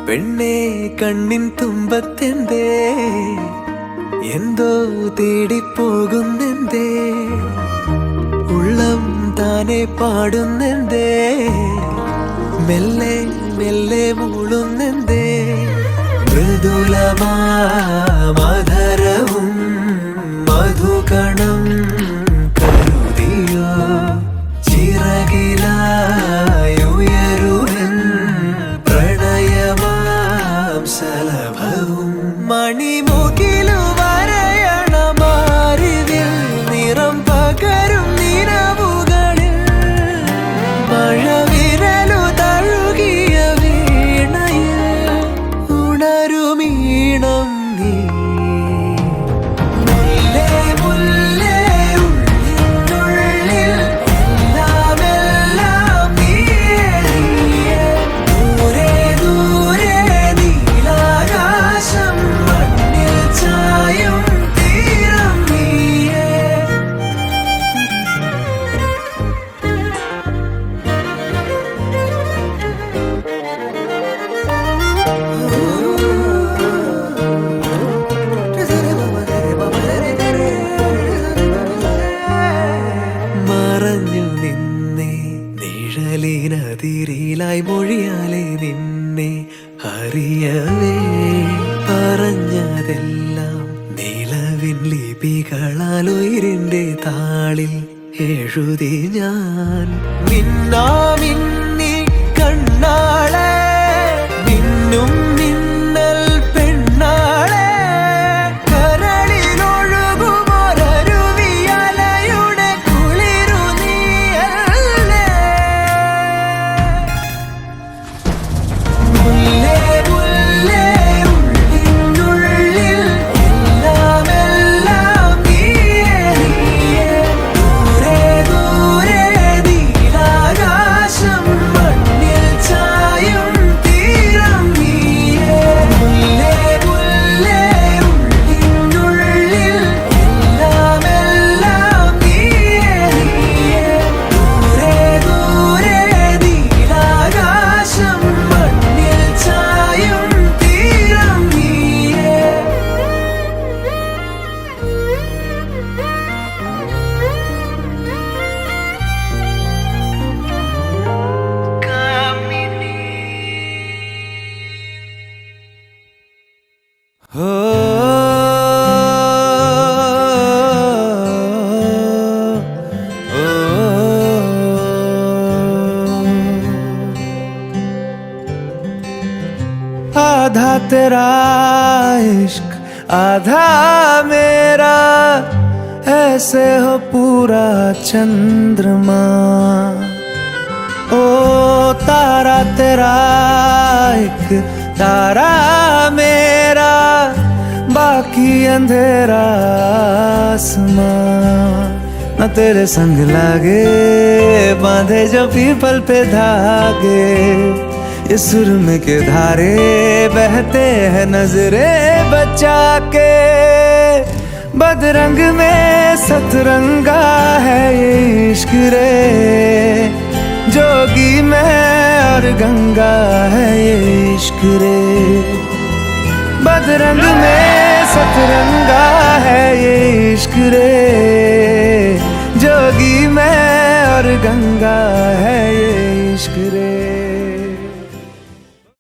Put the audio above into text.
പെണ്ണേ കണ്ണിൻ തുമ്പത്തെന്തേ എന്തോ തേടിപ്പോകുന്നെന്തേ ഉള്ളം താനെ പാടുന്നെന്തേ മെല്ലെ മെല്ലെ മൂളുന്നെന്തേ മൃദുലമാധരവും മധുകണം കരുതിയോ ചിറകിലായുയരുവൻ പ്രണയമാം സലഭവും മണിമുകിലു വരയണമാരിതിൽ നിറം പകരും നിലവുകളിൽ മഴവിരലു തഴുകിയ വീണയിൽ ഉണരുമീണം നീ മുല്ലേ മുല്ലേ ഉള്ളിനുള്ളിൽ എല്ലാം എല്ലാം നീയേ നീയേ ദൂരെ ദൂരെ നീലാകാശം മണ്ണിൽ ചായും തീരം നീയേ മറഞ്ഞു നിന്നെ നിഴലിനതിരിലായി മൊഴിയാലെ നിന്നെ അറിയവേ പറഞ്ഞതെല്ലാം നിലവിൻ ലിപികളാൽ ഉയിരിന്റെ താളിൽ എഴുതി ഞാൻ മിന്നാമിന്നി കണ്ണാളെ മിന്നും മിന്നൽ പെണ്ണാളെ കരളിലൊഴുകുമൊരരുവിയലയുടെ കുളിരു നീയല്ലേ മുല്ലേ മുല്ലേ ഉള്ളിനുള്ളിൽ എല്ലാം എല്ലാം നീയേ നീയേ ദൂരെ ദൂരെ നീലാകാശം മണ്ണിൽ ചായും തീരം നീയേ മുല്ലേ മുല്ലേ ഉള്ളിനുള്ളിൽ എല്ലാം എല്ലാം നീയേ നീയേ ദൂരെ ദൂരെ നീലാകാശം മണ്ണിൽ ചായും തീരം നീയേ ഓ आधा तेरा इश्क आधा मेरा ऐसे हो पूरा चंद्रमा ओ तारा तेरा एक तारा मेरा बाकी अंधेरा आसमां न तेरे संग लागे बांधे जो पीपल पे धागे ये सुरम के धारे बहते हैं नजरे बचा के बदरंग में सतरंगा है ये इश्क रे जोगी में और गंगा है ये इश्क रे बदरंग में सतरंगा है ये इश्क रे जोगी में और गंगा है ये इश्क रे